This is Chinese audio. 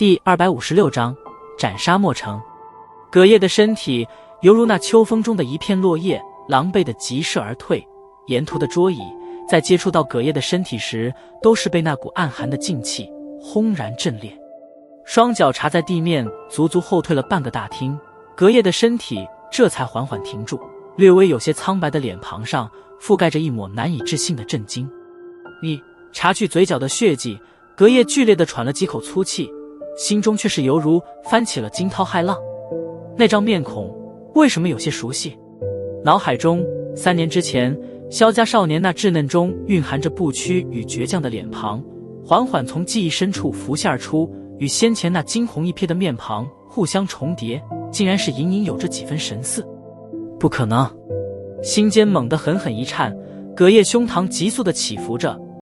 第256章斩杀莫城。葛叶的身体犹如那秋风中的一片落叶，狼狈地疾射而退。沿途的桌椅在接触到葛叶的身体时，都是被那股暗寒的劲气轰然震裂。双脚插在地面，足足后退了半个大厅，葛叶的身体这才缓缓停住，略微有些苍白的脸庞上覆盖着一抹难以置信的震惊。你擦去嘴角的血迹，葛叶剧烈地喘了几口粗气，心中却是犹如翻起了惊涛骇浪。那张面孔为什么有些熟悉？脑海中3年之前萧家少年那稚嫩中蕴含着不屈与倔强的脸庞，缓缓从记忆深处浮现而出，与先前那惊鸿一瞥的面庞互相重叠，竟然是隐隐有着几分神似。不可能！心间猛地狠狠一颤，葛叶胸膛急速地起伏着，